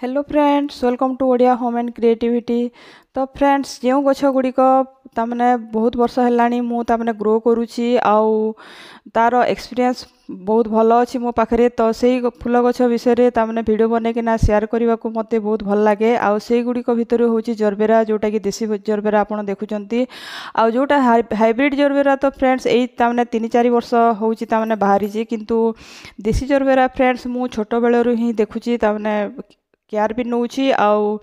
Hello friends, welcome to Odia home and creativity. तो friends, जो गछ गुड़िक तमने बहुत वर्ष है मु तमने ग्रो करुच्ची आउ तार एक्सपीरियंस बहुत भल अच्छी मो पाखे। तो से फूल गछ विषय तमने वीडियो बनईकिना शेयर करने को मत बहुत भल लगे। आउ से गुड़िक भितर हूँ जरबेरा, जोटा कि देसी जरबेरा आप देखुंत आउ जोटा हाइब्रिड जरबेरा। तो फ्रेंड्स यही तमने 3-4 वर्ष होने बाहरी, किंतु देसी जरबेरा फ्रेंड्स मु छोट बेलू ही देखुची तमने केयर भी नौची आउ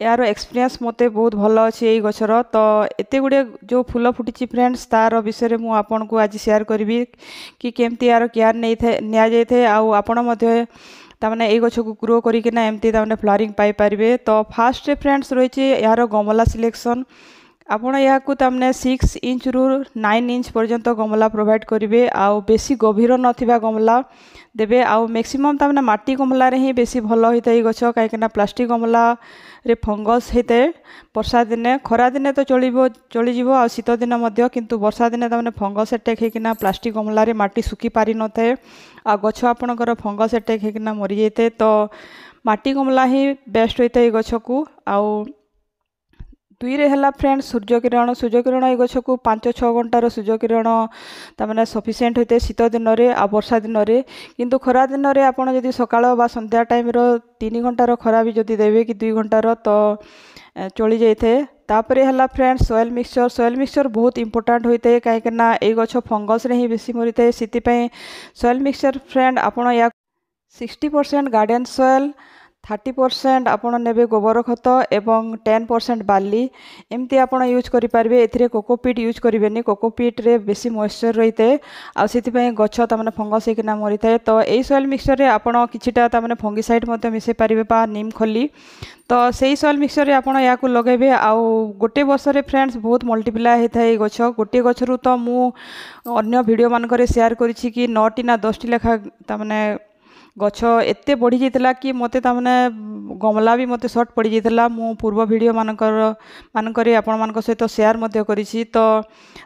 यार एक्सपीरियंस मते बहुत भल अच्छी यही गछर। तो एते गुड़े जो फूल फुटी फ्रेंड्स तार विषय मुझे आपन को आज शेयर करी कि केमती यार केयर नहीं था आउ आपण मध्य तमने यही गछ को ग्रो करिकिना एमती तमने फ्लावरिंग पाई पारिबे। तो फास्ट फ्रेंड्स रही यार गमला सिलेक्शन। आपण या तमने 6 इंच रु 9 इंच पर्यंत गमला प्रोवाइड करेंगे आउ बेसी गभीर नथिबा गमला देबे आउ मैक्सिमम तमने माटी गमला रे ही बेसी भल होता है गछ, कहीं प्लास्टिक गमला रे फंगस होता है। वर्षा दिने खरा दिने तो चलीज आ शीत दिन मध्य, किंतु वर्षा दिने तमने फंगस अटैक होकिना प्लास्टिक गमला रे माटी सुखी पारि न थाए आ गछ आपणकर फंगस अटैक होकिना मरी जाए। तो माटी गमला ही बेस्ट होता है गछ को। आउ दुई रे हला फ्रेंड्स सूर्यकिरण ये गछ को 5-6 घंटार सूर्यकिरण तमने सफिशिएंट होते शीत दिन में आ वर्षा दिन में। किंतु खरा दिन में आपड़ जदि सकाळ बा संध्या टाइम 3 घंटार खरा भी जदि देवे कि 2 घंटार तो चली जाए। तापर है फ्रेंड्स सॉइल मिक्सचर बहुत इंपोर्टेंट होता है, कहीं ये गछ फंगस रे ही बेसी मरी थाए। से सॉइल मिक्सचर फ्रेंड आपड़ या 60% गार्डन सॉइल, 30% आपड़ ने गोबर खत एवं 10% बाली एमती आप यूज करेंगे। ए कोकोपीट यूज करेंगे, कोकोपीट रे बेसी मॉइस्चर रही है आउ गछ तमने फंगस होकिना मरी थाए। तो यही सॉइल मिक्सचर रे आपण किछिटा तमने फंगिसाइड मते मिसै पारिबे बा नीम खली। तो सही सॉइल मिक्सचर रे आपण या लगेबे आउ गोटे वर्ष रे फ्रेंड्स बहुत मल्टीप्लाई होता है गछ। गोटे गछरु तो मु अन्य वीडियो मानकर शेयर करिछि कि 9टी ना 10टी लेखा तमने गछ एते बढ़ी जाता कि मते तमने गमला भी मते शॉर्ट पड़ जाता। मु पूर्व वीडियो मानकर आपण मान सहित शेयर मध्य करिछि। तो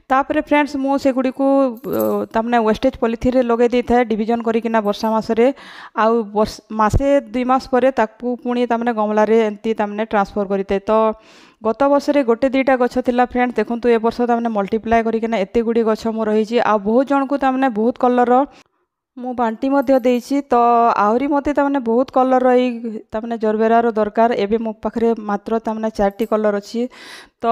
तापर फ्रेंड्स मु से गुडी को तमने वेस्टेज पॉलिथीन रे लगे दै थाए डिवीजन करिकिना वर्षा मासरे आउ मासे 2 मास परे ताकू पुणी तमने गमला रे एंती तमने ट्रांसफर करिते। तो गत वर्ष रे गोटे 2टा गछ थिला फ्रेंड्स, देखंतु ए वर्ष तमने मल्टीप्लाई करिकिना एते गुडी गछ मो रहिछि आ बहुत जन को तमने बहुत कलर मु बांटी मध्य देइछि। तो आहरी मते तमने बहुत कलर तमने जरबेरार दरकार। एबे मो पाखरे मात्र तमने 4टी कलर अछि। तो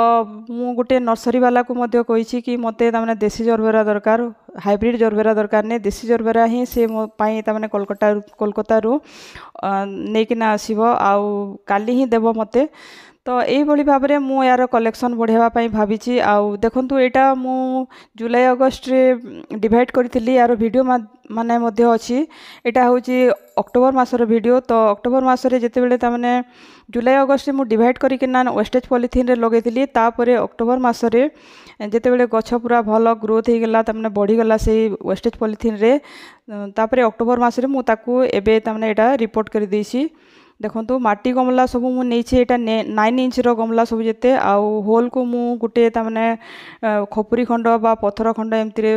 मु गोटे नर्सरी वाला को मध्य कहिछि कि मते तमने देसी जरबेरा दरकार, हाइब्रिड जरबेरा दरकार ने देसी जरबेरा ही से मो पाई तमने कोलकाता रु नेकिना आसीबो आउ काली ही देबो मते। तो यही भाव में मु यार कलेक्शन बढ़ावाई भावी। आउ देखु यहाँ मु जुलाई अगस्ट रे डिवाइड करी यार वीडियो माने मध्य अच्छी। यहाँ हूँ अक्टोबर मासर वीडियो। तो अक्टोबर मासरे जितेबाला तमने जुलाई अगस्ट मु डिवाइड करिकिना वेस्टेज पॉलिथीन रे लगेइली। तापर अक्टोबर मासरे जितेबाला गछ पूरा भल ग्रोथ हो गला तमने बढ़ीगला से वेस्टेज पॉलिथीन रे। तापर अक्टोबर मासरे मु ताकू एबे तमने एटा रिपोर्ट कर देइछि। देखो माटी गमला सब मुझे यहाँ 9 इंच गमला सब जिते आउ होल को मु गोटे तमने खपुरी खंड बा पथर खंड एमती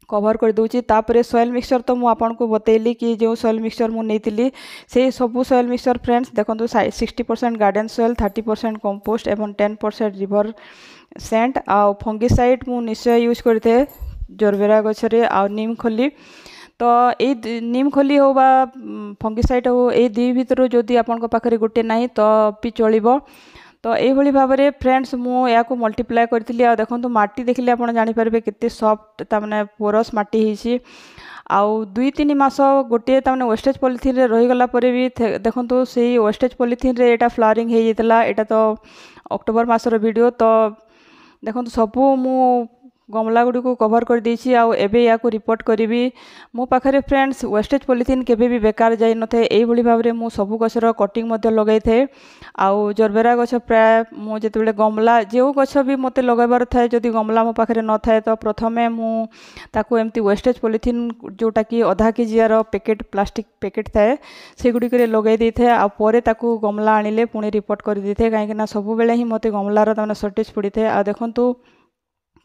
कवर कर दूची। तापर सॉइल मिक्सचर तो मु आपन को बतैली कि जो सॉइल मिक्सचर मु नेइतिली से सब सॉइल मिक्सचर फ्रेंड्स देखो 60% गार्डन सॉइल, 30% कंपोस्ट एवं 10% रिवर सेंट आउ फंगिसाइड मु निश्चय यूज करते जरबेरा गछरे आउ नीम खली। तो ये नीम खली हो बा फंगिसाइड हो ये 2 भितर जदि आपन पाखरे गोटे नहीं तो भी चलिबो। तो यही भाव में फ्रेंड्स मु या मल्टीप्लाई करी। आ देखो माटी देखिले आप जानीपारे केते सॉफ्ट तमने पोरस माटी होइछि। आउ 2-3 मास गोटे तमने वेस्टेज पॉलिथीन रे रहीगला परे भी देखो से वेस्टेज पॉलिथीन रे एटा फ्लावरिंग हो जाता। एटा तो अक्टोबर मासर वीडियो। तो देखो सबू मु गमला गुड़ी को कवर कर देछि आउ एबे या को रिपोर्ट करी। मो पाखरे फ्रेंड्स वेस्टेज पॉलिथीन केबे भी बेकार जाई न थाए। एही भाव में मु सबु गछर कटिंग मध्य लगाई थाए आउ जरबेरा गछ प्राय मु जेतेबेले गमला जो गछ भी मते लगाइबार थाए जदि गमला मो पाखरे न थाए तो प्रथमे मु ताकू एमती वेस्टेज पॉलिथीन जोटा कि आधा केजियार पैकेट प्लास्टिक पैकेट थाए से गुडी करे लगाई दै थाए आ परे ताकू गमला आनिले पुणी रिपोर्ट कर दै थाए। काहेकि ना सबु बेले ही मते गमलार तमने शॉर्टेज पड़ी थाए। आ देखंतु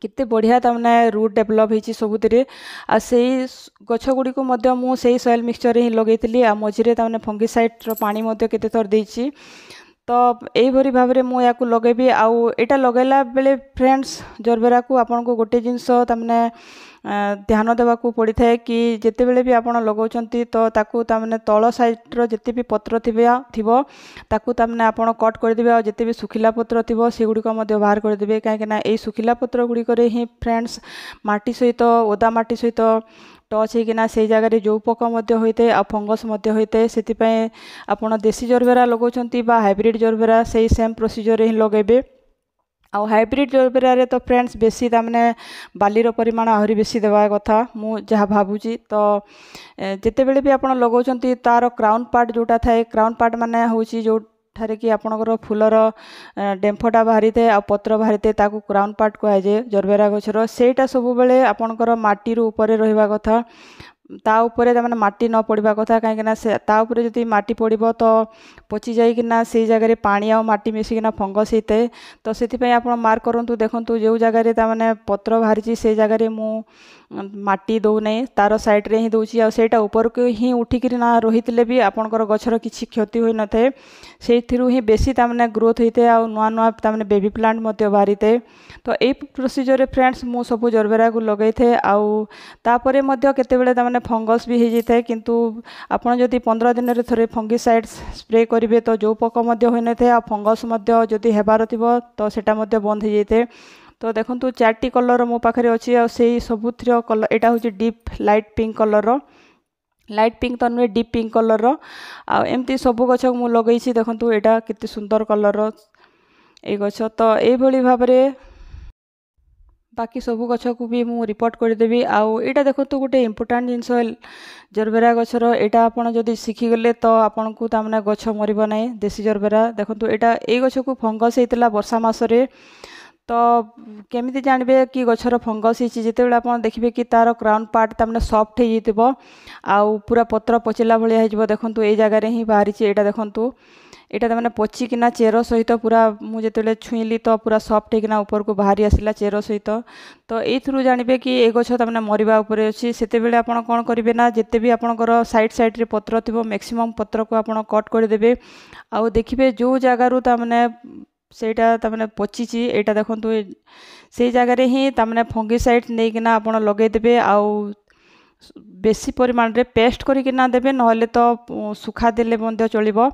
केते बढ़िया तमने रूट डेभलप होईची सबुतिरे आ सेई गछ गुडी को मध्य मु सेई सॉइल मिक्सचर ही लगेइतली आ मझिरे तमने फंगिसाइड रो पानी मध्य केते थर देइची तो यही भरी भाव में मुझे या लगेबी आउ एटा लगेला बेले फ्रेंड्स जरबेरा को आपन को गोटे जिनस तमने ध्यान देवा पड़ी थाए कि जिते बेले भी आपन लगाउछंती तो ताकू तमने तल साइड रो जते भी पत्र थिबो ताकू तमने आपन कट कर दिबे आ जते भी सुखिला पत्र थिबो से गुडी को मध्य बाहर कर दिबे काहे ना एई सुखिला पत्र गुडी करे ही फ्रेंड्स माटी सहित ओदा माटी सहित टच होना से जगह जो पोक होते आ फंगस होते से आपड़ देसी जरबेरा लगाउछंती बा हाइब्रिड जरबेरा से सेम प्रोसीजर ही लगेबे आ हाइब्रिड जरबेरा तो फ्रेंड्स बेसी तामने बालीर परिमाण आहरी बेसी देवा कथा मु जहाँ भावुची तो जिते बेले भी आपन लगाउछंती तार क्राउन पार्ट जोटा थाए क्राउन पार्ट माने होची जो ठारे कि आपनकर फूलर डेम्फटा बाहरी थाए आ पत्र बाहरी थाए ताकू क्राउन पार्ट कहुए जरबेरा गछर सेटा सब बेले आपनकर माटी रो ऊपर रहिबा कथा ता उपरे तमने माटी न पड़वा कथा कहीं से ता उपरे जदि माटी पड़ो तो पची जाइकिना से जगह पानी आ माटी मिसिकिना फंगस होता है तो से आप मार्क करूँ देखूँ जो जगह तमने पत्र बाहरी से जगह मु माटी दौना तार सैड्रे ही दूसरी आईटा उपरक ही उठिकी ना रही भी आपंकर गचर किसी क्षति हो न थाए से ही बेसी तमने ग्रोथ होता है आ नुआ नुआ तमने बेबी प्लांट बाहरी थाए तो यही प्रोसीजर फ्रेंड्स मु सब जरबेरा को लगे थे आउे केतबेले तमने फंगस भी हो जाए किंतु आपड़ जदि 15 दिन रे थरे फंगिसाइड स्प्रे करेंगे तो जो पोक हो न था आ फंगस जदि हेबार थी तो सेटा बंद हो जाए तो देखो 4टी कलर मो पाखे अच्छी आई सबुथ कलर यहाँ हूँ deep light pink colour light pink तो नुहे डीप पिंक कलर आमती सब गछ को लगे देखो यहाँ केते सुंदर कलर ये गछ तो यही भाव में बाकी सब गछ को भी मु रिपोर्ट करदेवी आईटा देखो गोटे इम्पोर्टाट जिनस जरबेरा गचर यहाँ आपड़ जदि शिखीगले तो आपन को तमने गछ मरब ना देसी जरबेरा देखो यहाँ ये गछ को फंगस होता वर्षा मसरे तो केमिति जानबे कि गछर फंगस होती जिते बेले आपन देखिबे कि तार क्राउन पार्ट तमने सॉफ्ट हो जाइतिबो आउ पूरा पत्र पचिला भलिया हो देखो ये जगह ही बाहरी एटा देखो यहाँ तमने पचिकिना चेर सहित पूरा मुझे छुईली तो पूरा सॉफ्ट होना ऊपर को बाहरी आसला चेर सहित तो ये जानबे कि ये गछ तमने मरवा उपरे अच्छी से आपड़ कौन करेंगे ना जिते भी आपंकर साइड साइड रे पत्र थी मैक्सिमम पत्र को आपड़ कट करदे आउ देखिए जो जगार तमने सेटा तमने पचिची एटा देखो से जगह ही तमने फंगिसाइड नहीं आप लगेदेवे आउ बेसी परिमाण रे पेस्ट करना देवे नहले तो सुखा देले चलिबो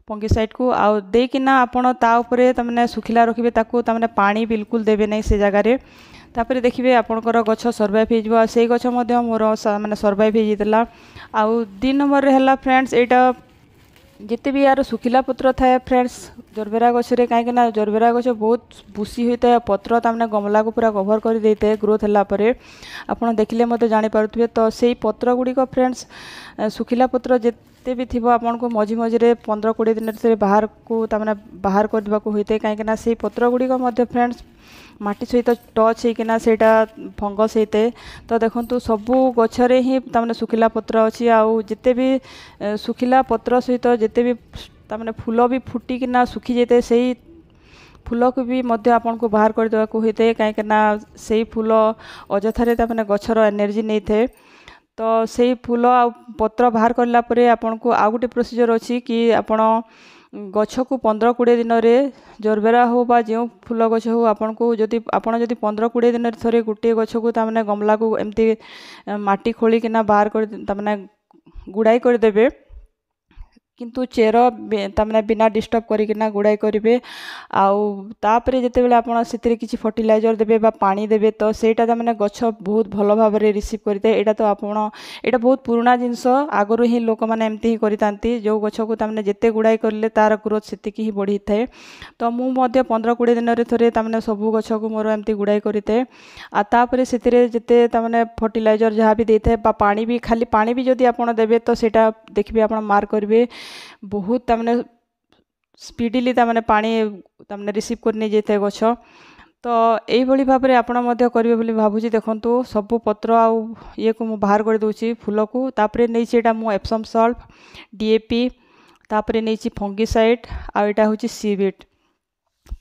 फंगिसाइड को आउ देकिना आपण ता उपरे तमने सुखिला रखिबे ताकू तमने पानी बिल्कुल देबे नहीं से जगह रे तापर देखिए आपणकर गछ सर्वाइव हो से गछ मोर माने सर्वाइव हो जाता आउ 2 नंबर रे हला फ्रेंड्स एटा जिते भी यार सुखिला पत्र थाए फ्रेंड्स जरबेरा गछरे कहीं जरबेरा गछ बहुत बुसी होता है पत्र तमने गमला को पूरा कभर कर देते हैं ग्रोथ है आपड़ देखिले मत जानीपे तो से पत्र गुड़िक फ्रेंड्स सुखिला पत्र जिते भी थी आपन को मझी मझे 15-20 दिन से बाहर को तमने बाहर करने होता है कहीं से पत्र गुड़िक फ्रेंड्स माटी सहित टच होना से फंगस होते तो देखो सबू गछरे ही तमने सुखिला पत्र अच्छी आउ जिते भी सुखिला पत्र सहित जिते भी तमने फूल भी फुटिकिना सुखी जाते से फूल को भी मध्य आपन को बाहर कर देवा होता है कहीं से फूल अजथारे तमने गछर एनर्जी नहीं थे तो से फूल आ पत्र बाहर करला परे आपन को आउ गोटे प्रोसीजर अच्छी कि आपण गछ को 15-20 दिन रे जरबेरा हो बा जो फूल गछ हो आपन को जदि 15-20 दिन थरे गोटे गछ को तमने गमला को एमती माटी खोलिकिना बाहर कर तमने गुड़ाई करदेवे किंतु चेर तमने बिना डिस्टर्ब करिकिना गुड़ाई करेंगे आउे जिते आपड़ से किसी फर्टिलाइजर देवे बा पानी देवे तो सेटा तमने गछ बहुत भल भाव में रिसीव करते यहाँ तो आपड़ यहाँ बहुत पुराना जिनस आगु ही लोक मैंने एमती ही करती जो गछ को तमने जिते गुड़ाई करले तार ग्रोथ से ही बढ़ी थाए तो मुझे 15-20 दिन थे तमने सबू गछ को मोर एमती गुड़ाई करते आपर से जिते तमने फर्टिलाइजर जहाँ भी देते पानी भी खाली पानी भी जदि आपड़ देवे तो सेटा देखिए आप मार्क करेंगे बहुत तमने स्पीडिली तमने पानी तमने रिसीव कर नहीं जाए गछ तो यही भाव में आपण करेंगे भावुँ देखो सबू पत्र आउ ये को मु बाहर कर दूची फूल को तापरे नहीं एटा मु एप्सम सल्फ डीएपी तापरे नहीं फंगिसाइड आ एटा हूँ सीविट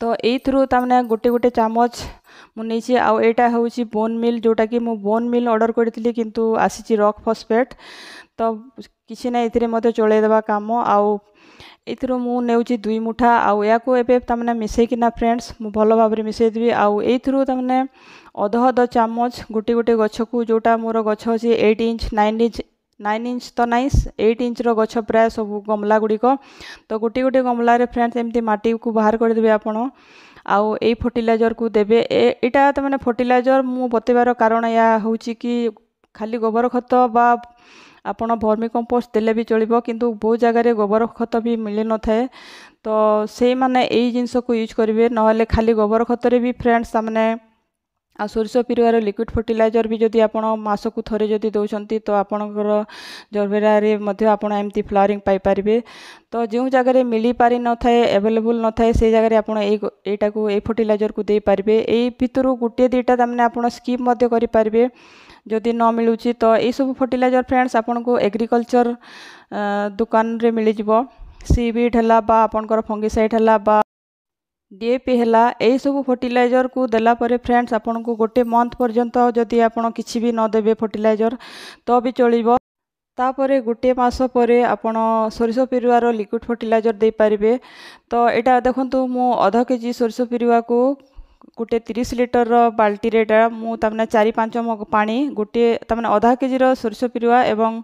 तो यही थ्रू तमने गोटे गोटे चामच मुझे आउ एटा हूँ बोन मिल जोटा कि मु बोन मिल ऑर्डर करथिली किंतु आसी रॉक फॉस्फेट तो किसी ना ये चलैदेवा काम आउ एथरो मु नेउची 2 मुठा आउ या को एबे तमने मिसई किना फ्रेंड्स मु भलो भाबरे मिसई देबी आउ एथरो तमने अध चामच गोटे गोटे गछ को जोटा मोर गछ अछि 8 इंच 9 इंच तो नाइस 8 इंच रो गछ प्राय सब गमला गुडी को तो गोटे गोटे गमला रे फ्रेंड्स एमती माटी को बाहर कर देबे आपण आउ ए फर्टिलाइजर को देबे एटा त माने फर्टिलाइजर मु बतेबार कारण या होउची कि खाली गोबर खत बा आपण वर्मी कंपोस्ट देले भी चलिबो किंतु बहुत जगह गोबर खत भी मिले न थाए तो से माने एई जिंस को यूज करिवे नहले खाली गोबर खत रे भी फ्रेंड्स माने आ सोरिष पिरुआर लिक्विड फर्टिलाइजर भी जदि आपण मासकु थरे जदि दउछंती तो आपणकर जरबेरा रे मध्ये आपण एमती फ्लावरिंग पाई परिबे तो जो जगह मिली पारि न थाए अवेलेबल न थाए से जगह आपण एटा को ए फर्टिलाइजर को दे परिबे एई भितरु गुटे दीटा तमने आपण स्किप मध्ये करि परिबे जदि न मिलुची तो ये सब फर्टिलाइजर फ्रेंड्स आपन को एग्रीकल्चर दुकान रे मिली जिवो सीवीड हला बा आपनकर फंगिसाइड हला बा डीएपी हला ए सब फर्टिलाइजर को देला परे फ्रेंड्स आपन को गोटे मंथ पर्यंत जदि आपन किछि भी न देबे फर्टिलाइजर तो भी चलिबो तापरे गोटे मास परे आपण सोरिष पिरुआर लिक्विड फर्टिलाइजर दे पारिबे तो एटा देखंतु मु आधा केजी सोरिष पिरुआ को गोटे 30 लिटर बाल्टी रेटा मु तमने 4-5 मग पानी गोटे तमने आधा केजी रो सोरिष पिरुआ एवं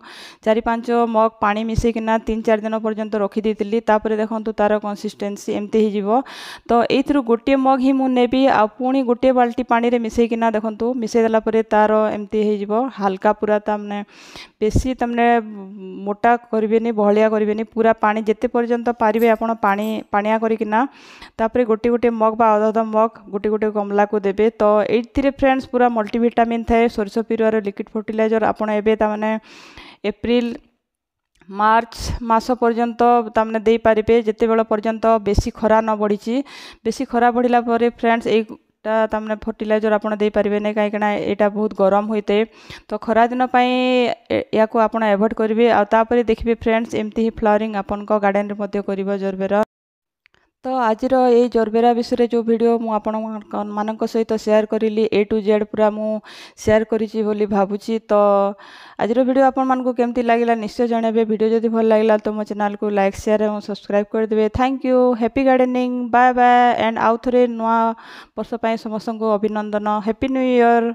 4-5 मग पानी मिसे किना 3-4 दिन पर्यंत रखी देतिली तापरे देखंतु तार कंसिस्टेंसी एमते ही जीवो तो एथरु गोटे मग ही मु नेबी आ पुनी गोटे बाल्टी पानी रे मिसे किना देखंतु मिसे देला परे तार एमते ही जीवो हल्का पूरा तमने बेसी तमने मोटा करबेनी बहलिया करबेनी पूरा पानी जेते पर्यंत पारिबे आपण पानी पानिया करी किना तापरे गोटे गोटे मग बा आधा मग गोटे गोटे गमला को देबे तो एथिरे फ्रेंड्स पूरा मल्टीविटामिन थाए सोरिष पिरुआर लिक्विड फर्टिलाइजर आपण एबे तामने एप्रिल मार्च मास पर्यंत तामने दे पारिबे जेते बेला पर्यंत बेसी खरा न बढ़ीची बेसी खरा बढ़िला परे फ्रेंड्स एटा तामने फर्टिलाइजर आपण दे पारिबे नै काई कना एटा बहुत गरम होइते तो खरा दिन पई या को आपण अवॉइड करिवे आ तापरे देखिबे फ्रेंड्स एमती ही फ्लावरिंग आपण को गार्डन रे मध्ये करिवो जरबेरा तो आज ये जरबेरा विषय जो वीडियो मु आपण मानक सहित शेयर करिली A to Z पूरा मु शेयर करिछि बोली भाबुछि तो आज वीडियो आपण मान को केमती लागिला निश्चय जणेबे वीडियो जदि भल लागिला तो मो चैनल को लाइक शेयर एवं सब्सक्राइब कर देबे thank you happy gardening bye bye and आउ थरे नवा वर्ष पय समस्त को अभिनंदन हैप्पी न्यू ईयर।